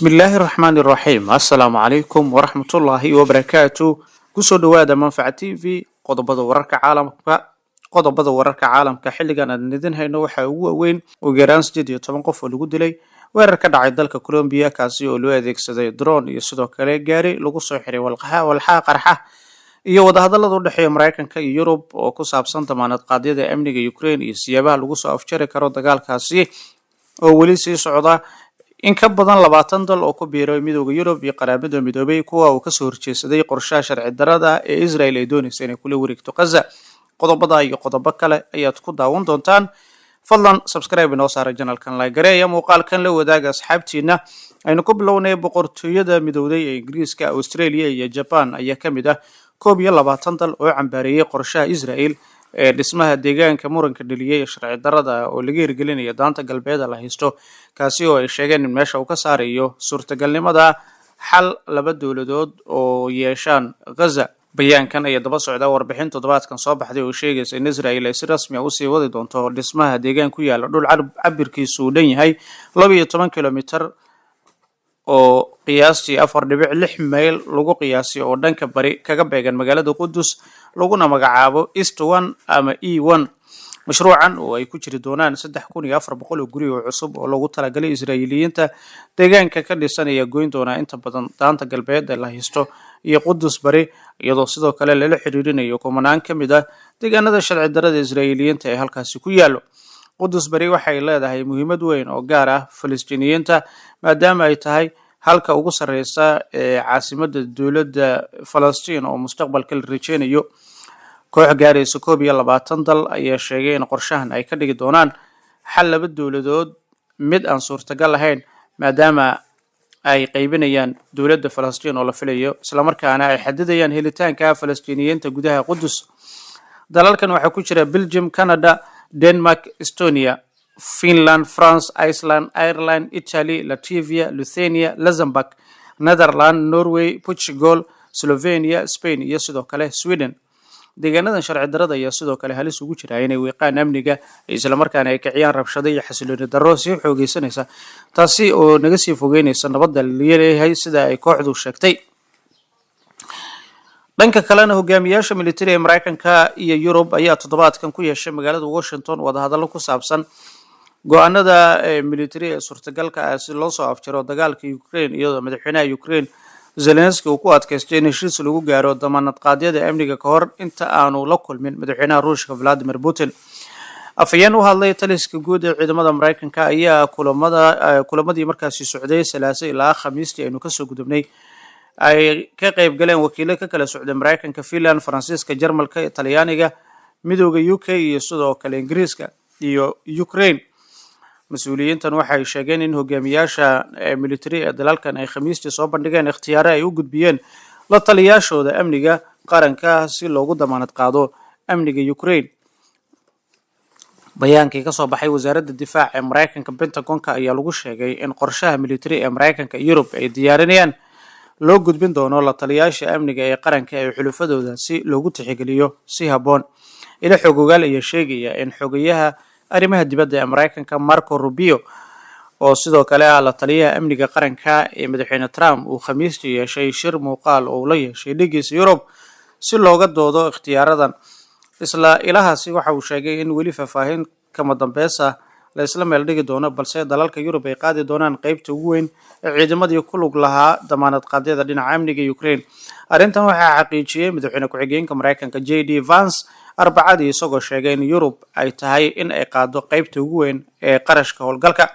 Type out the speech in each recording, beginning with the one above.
بسم الله الرحمن الرحيم السلام عليكم ورحمة الله وبركاته كسو دوادا منفعة تي في qodobada wararka caalamka xilligan aan idin hayno waxa ugu weyn oo gaaraan 18 qof oo lagu dilay weerar ka dhacay dalka Colombia kaasi oo loo adeegsaday drone iyo sidoo kale gaari lagu soo xiray walxaha qarxa iyo wadahadallada u dhexeeya Mareykanka iyo Yurub oo ku saabsan damaanad qaadida amniga Ukraine iyo siyaabaha lagu soo afjari karo dagaalkaasi oo weli sii socda in ka badan 20 dal oo ku biiray midowga Yurub iyo qaraabada midoobay kuwa uu ka soo horjeesaday qorshaha sharci darrada ee Israel ay doonayso inay kula wareegto Gaza qodobada iyo qodobo kale ayaad ku daawan doontaan fadlan subscribe inoo saara channelkan like gareeya muuqaalkan la wadaaga asxaabtiina aynu ku bilownay boqortooyada midowday ee Ingiriiska Australia iyo Japan ayaa kamid ah 21 dal oo cambaareeyay qorshaha Israel ee dhismaha deegaanka muranka dhaliyay sharci darrada oo laga hirgelinayo daanta galbeed la haysto kaasi oo ay sheegeen in meesha uu ka saarayo suurtagalnimada xal laba dawladood oo yeeshaan Gaza bayaankan ayaa daba socda warbixin toddobaadkan soo baxday oo sheegaysa in Israel ay si rasmi ah u sii wadi doonto dhismaha deegaan ku yaala dhul cabirkiisu u dhan yahay 12 kilomitir oo qiyaastii 4.6 mayl lagu qiyaasay oo dhanka bari kaga beegan magaalada Qudus laguna magacaabo East 1 ama E1 mashruucan oo ay ku jiri doonaan 3400 guri oo cusub oo lagu talagalay Israa'iiliyiinta deegaanka ka dhisanaya goyn doona inta badan daanta galbeed ee la haysto iyo Qudus bari iyadoo sidoo kale lala xiriirinayo kumanaan kamid ah deegaanada sharci darrada Israa'iiliyiinta ee halkaasi ku yaalo Qudus bari waxay leedahay muhiimad weyn oo gaar ah Falastiiniyiinta maadaama ay tahay halka ugu sareysa ee caasimadda dawladda Falastiin oo mustaqbalka la rajeynayo koox gaaraysa 21 dal ayaa sheegay in qorshahan ay ka dhigi doonaan xal laba dawladood mid aan suurtagal ahayn maadaama ay qaybinayaan dawladda Falastiin oo la filayo isla markaana ay xadidayaan helitaanka Falastiiniyiinta gudaha Qudus dalalkan waxa ku jira Belgium, Canada, Denmark, Estonia, Finland, France, Iceland, Ireland, Italy, Latvia, Lithuania, Luxembourg, Netherlands, Norway, Portugal, Slovenia, Spain iyo sidoo kale Sweden deegaanadan sharci darrada ayaa sidoo kale halis ugu jira inay weeqaan amniga isla markaana ay kiciyaan rabshado iyo xasilooni darro si xoogeysanaysa taasi oo naga sii fogeynaysa nabadda leeyahay sida ay kooxdu sheegtay dhanka kalena hogaamiyaasha military ee Mareykanka iyo Yurub ayaa toddobaadkan ku yeeshay magaalada Washington wadahadallo ku saabsan go'aanada military ee suurtagalka ah si loo soo afjaro dagaalka Ukraine iyadoo madaxweynaha Ukraine Zelensky uu ku adkaystay in heshiis lagu gaaro damaanad qaadida amniga ka hor inta aanu la kulmin madaxweynaha Ruushka Vladimir Putin afayeen u hadlay taliska guud ee ciidamada Mareykanka ayaa kulamadii markaasi socday Salaaso ilaa Khamiistii aynu ka soo gudubnay ay ka qayb galeen wakiilo ka kala socday Mareykanka, Finland, Faransiiska, Jarmalka, Talyaaniga, midowga UK iyo sidoo kale Ingiriiska iyo Ukraine mas'uuliyiintan waxay sheegeen in hogaamiyaasha military ee dalalkan ay Khamiistii soo bandhigeen ikhtiyaaro ay u gudbiyeen la taliyaashooda amniga qaranka si loogu damaanad qaado amniga Ukraine bayaankii ka soo baxay wasaaradda difaaca ee Mareykanka Pentagonka ayaa lagu sheegay in qorshaha military ee Mareykanka iyo Yurub ay diyaarinayaan loo gudbin doono la taliyaasha amniga ee qaranka ee xulufadooda si loogu tixgeliyo si haboon ila xogogaal ayaa sheegaya in xogayaha arrimaha dibadda ee Mareykanka Marco Rubio oo sidoo kale ah la taliyaha amniga qaranka ee madaxweyne Trump uu Khamiistii yeeshay shir muuqaal oo la yeeshay dhigiisa Yurub si looga doodo ikhtiyaaradan isla ilahaasi waxa uu sheegay in weli faahfaahin kama dambaysa la isla meel dhigi doono balse dalalka Yurub ay qaadi doonaan qaybta ugu weyn ee ciidamadii ku lug lahaa damaanad qaadida dhinaca amniga Ukraine arrintan waxaa xaqiijiyay madaxweyne ku-xigeenka Mareykanka JD Vance arbacadii isagoo sheegay in Yurub ay tahay in ay qaado qaybta ugu weyn ee qarashka howlgalka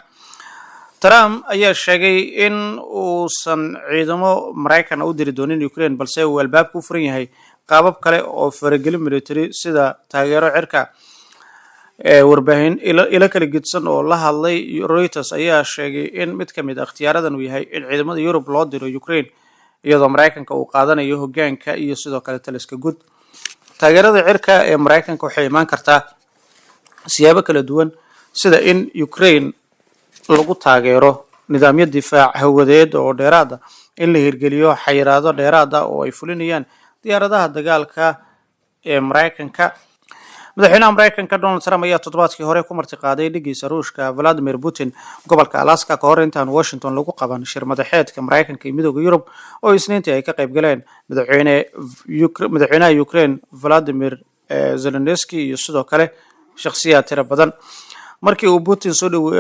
Trump ayaa sheegay in uusan ciidamo Mareykan u diri doonin Ukraine balse uu albaabku furan yahay qaabab kale oo faragelin military sida taageero cirka warbaahin ila kala gidsan oo la hadlay Reuters ayaa sheegay in mid kamid ah ikhtiyaaradan uu yahay in ciidamada Yurub loo diro Ukraine iyadoo Mareykanka uu qaadanayo hoggaanka iyo sidoo kale taliska guud taageerada cirka ee Mareykanka waxay imaan kartaa siyaabo kala duwan sida in Ukraine lagu taageero nidaamyo difaac hawadeed oo dheeraad ah in la hirgeliyo xayiraado dheeraad ah oo ay fulinayaan diyaaradaha dagaalka ee Mareykanka madaxweynaha Mareykanka Donald Trump ayaa toddobaadkii hore ku martiqaaday dhigiisa Ruushka Vladimir Putin gobolka Alaska ka hor intaan Washington lagu qaban shir madaxeedka Mareykanka iyo Midowga Yurub oo Isniintii ay ka qayb galeen madaxweynaha Ukraine Vladimir Zelensky iyo sidoo kale shakhsiyaad tiro badan. markii uu Putin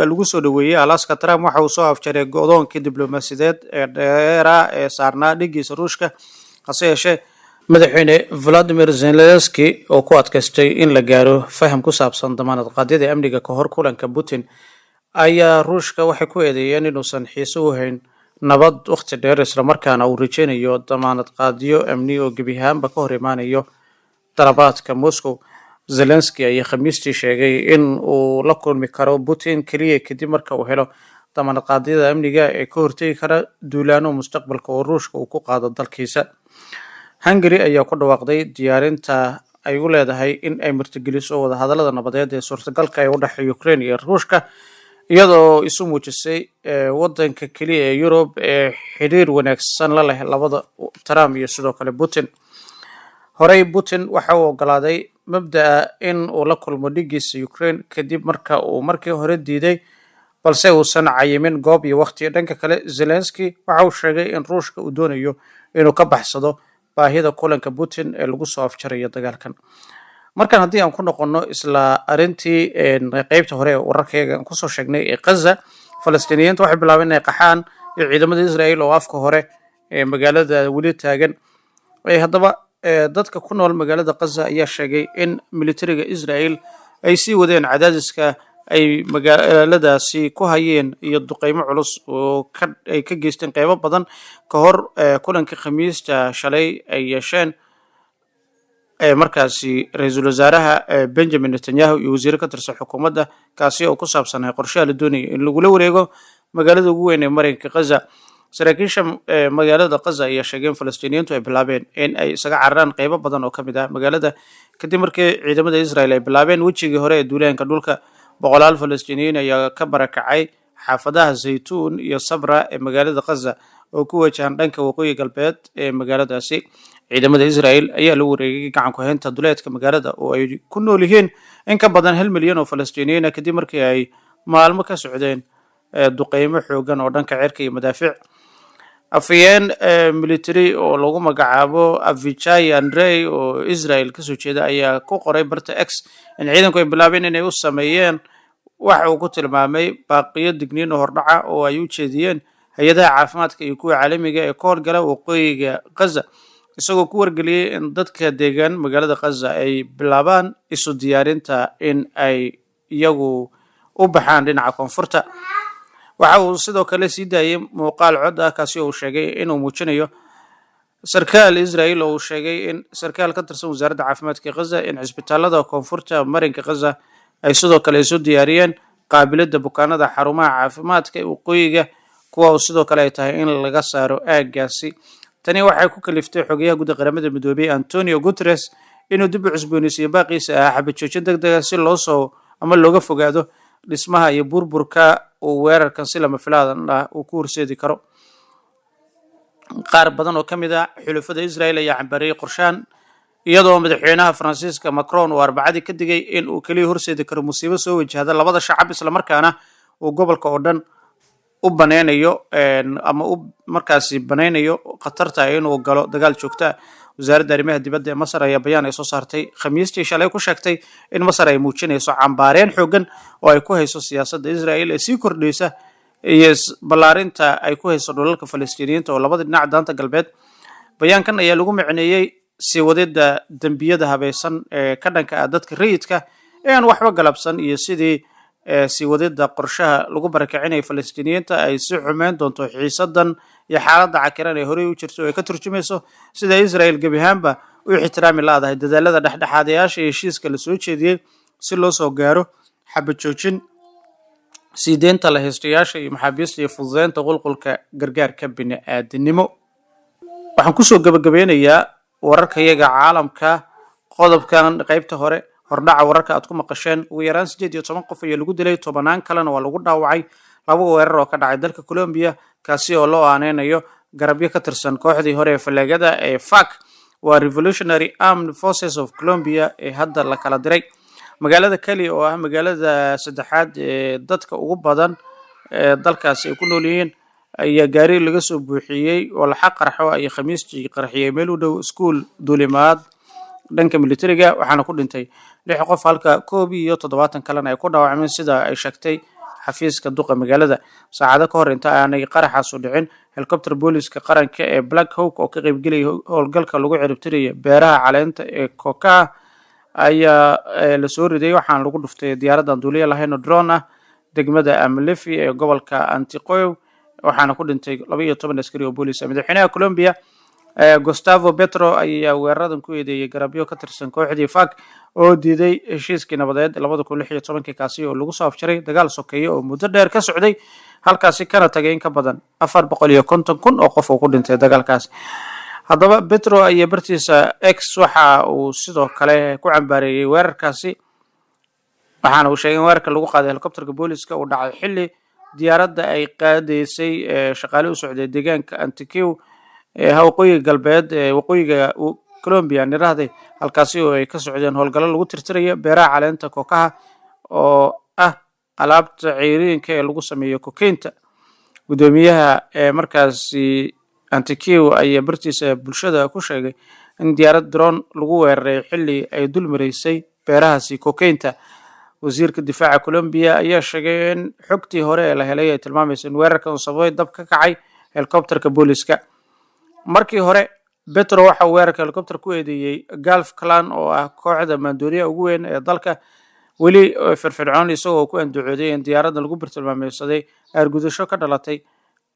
lagu soo dhaweeyay Alaska, Trump waxa uu soo afjaray go'doonkii diblomaasiyadeed ee dheeraa ee saarnaa dhigiisa Ruushka. hase yeeshee madaxweyne Vladimir Zelensky oo ku adkaystay in la gaaro faham ku saabsan damaanad qaadida amniga ka hor kulanka Putin ayaa Ruushka waxay ku eedeeyeen inuusan xiiso u hayn nabad waqti dheer, isla markaana uu rajeynayo damaanad qaadiyo amni oo gebi ahaanba ka hor imaanayo dalabaadka Moscow. Zelensky ayaa Khamiistii sheegay in uu la kulmi karo Putin kaliya kadib marka uu helo damaanad qaadida amniga ee ka hortagi kara duulaano mustaqbalka oo Ruushka uu ku qaado dalkiisa. Hungary ayaa ku dhawaaqday diyaarinta ay u leedahay in ay martigeliso wadahadallada nabadeed ee suurtagalka ee u dhexeeya Ukraine iyo Ruushka, iyadoo isu muujisay wadanka kaliya ee Yurub ee xiriir wanaagsan la leh labada Trump iyo sidoo kale Putin. horey Putin waxa uu ogolaaday mabda'a in uu la kulmo dhigiisa Ukraine kadib marka uu markii hore diiday, balse uusan cayimin goob iyo waqti. dhanka kale Zelensky waxa uu sheegay in Ruushka uu doonayo inuu ka baxsado baahida kulanka Putin ee lagu soo afjarayo dagaalkan. markan haddii aan ku noqono isla arintii qaybta hore ee wararkayga aan kusoo sheegnay ee Gaza, Falastiiniyiintu waxay bilaabeen inay qaxaan iyo ciidamada Israel oo afka hore ee magaalada weli taagan. haddaba dadka ku nool magaalada Gaza ayaa sheegay in militariga Israel ay sii wadeen cadaadiska ay magaaladaasi ku hayeen iyo duqeymo culus oo ay ka geysteen qaybo badan ka hor kulankii Khamiista shalay ay yeesheen markaasi ra'iisul wasaaraha Benjamin Netanyahu iyo wasiir ka tirsan xukuumadda, kaasi oo ku saabsanay qorshaha la doonayay in lagu wareego magaalada ugu weyn ee marinka Gaza. saraakiisha magaalada Gaza ayaa sheegay in Falastiiniyiintu ay bilaabeen in ay isaga cararaan qaybo badan oo ka mid ah magaalada kadib markii ciidamada Israel ay bilaabeen wejigii hore ee duulaanka dhulka. boqolaal Falastiiniyiin ayaa ka barakacay xaafadaha Zaytuun iyo Sabra ee magaalada Gaza oo ku wajahan dhanka waqooyi galbeed ee magaaladaasi. ciidamada Israel ayaa la wareegay gacan ku haynta duleedka magaalada oo ay ku nool yihiin in ka badan 1 milyan oo Falastiiniyiin ah kadib markii ay maalmo ka socdeen duqeymo xoogan oo dhanka cirka iyo madaafiic. afayeen military oo lagu magacaabo Avichai Andrei oo Israel ka soo jeeda ayaa ku qoray barta X in ciidanku ay bilaabeen inay u sameeyeen waxa uu ku tilmaamay baaqiyo digniin oo hordhaca oo ay u jeediyeen hay'adaha caafimaadka iyo kuwa caalamiga ee ka howlgala waqooyiga Gaza, isagoo ku wargeliyay in dadka deegaan magaalada Gaza ay bilaabaan isu diyaarinta in ay iyagu u baxaan dhinaca koonfurta. waxa uu sidoo kale sii daayay muuqaal cod ah kaasi oo uu sheegay inuu muujinayo sarkaal Israel oo uu sheegay in sarkaal ka tirsan wasaaradda caafimaadka Gaza in cisbitaalada koonfurta marinka Gaza ay sidoo kale isu diyaariyeen qaabilada bukaanada xarumaha caafimaadka ee waqooyiga, kuwa oo sidoo kale ay tahay in laga saaro aaggaasi. tani waxay ku kaliftay xogayaha guud ee qaramada midoobay Antonio Guterres inuu dib u cusboonaysiiyo baaqiisa xabad joojin degdeg ah si looga fogaado dhismaha iyo burburka uu weerarkan si lama filaan ah uu ku horseedi karo. qaar badan oo ka mid ah xulafada Israel ayaa cambaarayay qorshahan, iyadoo madaxweynaha Faransiiska Macron uu Arbacadii ka digay in uu kaliya horseedi karo musiibo soo wajahda labada shacab, isla markaana uu gobolka oo dhan u baneynayo ama u markaasi baneynayo khatarta inuu galo dagaal joogto ah. wasaaradda arrimaha dibadda ee Masar ayaa bayaan ay soo saartay Khamiistii shalay ku sheegtay in Masar ay muujinayso cambaareen xoogan oo ay ku hayso siyaasadda Israel ee sii kordhaysa iyo ballaarinta ay ku hayso dhulalka Falastiiniyiinta oo labada dhinac daanta galbeed. bayaankan ayaa lagu micneeyay sii wadida dambiyada habaysan ee ka dhanka ah dadka rayidka ee aan waxba galabsan iyo sidii sii wadida qorshaha lagu barakicinayo Falastiiniyiinta ay si xumeyn doonto xiisadan iyo xaaladda cakiran ee horey u jirto oo ay ka turjumayso sida Israel gebi ahaanba u ixtiraami laadahay dadaalada dhexdhexaadayaasha ee heshiiska la soo jeediyay si loo soo gaaro xabad joojin, sii deynta la haystayaasha iyo maxaabiista iyo fududeynta qulqulka gargaarka bini'aadanimo. waxaan kusoo gabagabeynayaa wararkayaga caalamka qodobkan qaybta hore hordhaca wararka aad ku maqasheen. ugu yaraan 18 qof ayaa lagu dilay, 10 kalena waa lagu dhaawacay laba weerar oo ka dhacay dalka Colombia, kaasi oo loo aaneynayo garabyo ka tirsan kooxdii hore ee falaagada ee FARC waa Revolutionary Armed Forces of Colombia ee hadda la kala diray. magaalada Cali oo ah magaalada saddexaad ee dadka ugu badan ee dalkaasi ay ku nool yihiin ayaa gaari laga soo buuxiyey oo la qarxo ay khamiistii qarxiyay meel u dhow iskuul duulimaad dhanka militariga waxaana ku dhintay 6 qof halka 71 kalena ay ku dhaawacmeen sida ay sheegtay xafiiska duqa magaalada saacado ka hor inta aanay qaraxaas u dhicin helicopter booliska qaranka ee Black Hawk oo ka qayb galay howlgalka lagu ciribtiriyay beeraha caleenta ee coca ayaa la soo riday waxaana lagu dhuftay diyaaradan duuliye lahayn oo drone ah degmada Amlefi ee gobolka Antiqoyo waxaana ku dhintay 12 askari oo boolis ah madaxweynaha Colombia Gustavo Petro ayaa weeraradan ku eedeeyay garabyo ka tirsan kooxdii FARC oo diiday heshiiskii nabadeed 2016 kaasi oo lagu soo afjaray dagaal sokeeye oo muddo dheer ka socday halkaasi kana tagay in ka badan 450,000 oo qof oo ku dhintay dagaalkaas haddaba Petro ayaa bartiisa X waxa uu sidoo kale ku cambaareeyay weerarkaasi waxaana uu sheegay in weerarka lagu qaaday helicopterka booliska uu dhacay xilli diyaaradda ay qaadaysay shaqaale u socday deegaanka Antiqueu waqooyiga galbeed waqooyiga Colombia nirahday halkaasi oo ay ka socdeen howlgallo lagu tirtirayo beeraha caleenta kookaha oo ah alaabta ceyriinka ee lagu sameeyo kokaynta gudoomiyaha markaasi Antiqueu ayaa bartiisa bulshada ku sheegay in diyaarad drone lagu weeraray xilli ay dul mareysay beerahaasi kokaynta wasiirka difaaca Colombia ayaa sheegay in xogtii hore ee la helay ay tilmaamayso in weerarkan uu sababay dab ka kacay helicopterka booliska markii hore Petro waxa uu weerarka helicopter ku eedeeyay Gulf Clan oo ah kooxda maandooriyaha ugu weyn ee dalka weli firfircoon isagoo ku andacooday in diyaaradda lagu bartilmaameedsaday argudasho ka dhalatay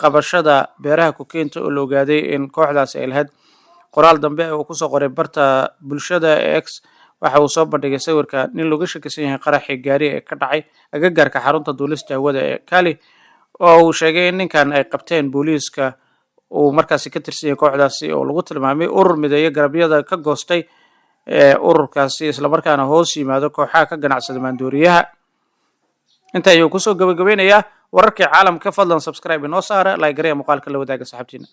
qabashada beeraha kokaynta oo la ogaaday in kooxdaasi ay lahayd qoraal dambe oo ku soo qoray barta bulshada X waxa uu soo bandhigay sawirka nin looga shakisan yahay qaraxii gaari ee ka dhacay agagaarka xarunta duulista hawada ee Cali oo uu sheegay in ninkan ay qabteen booliiska uu markaasi ka tirsan yahay kooxdaasi oo lagu tilmaamay urur mideeyo garabyada ka goostay ururkaasi isla markaana hoos yimaado kooxaha ka ganacsada maandooriyaha inta ayuu kusoo gabagabeynayaa wararkii caalamka fadlan subscribe inoo saara like gareeya muuqaalka la wadaaga saaxiibtiina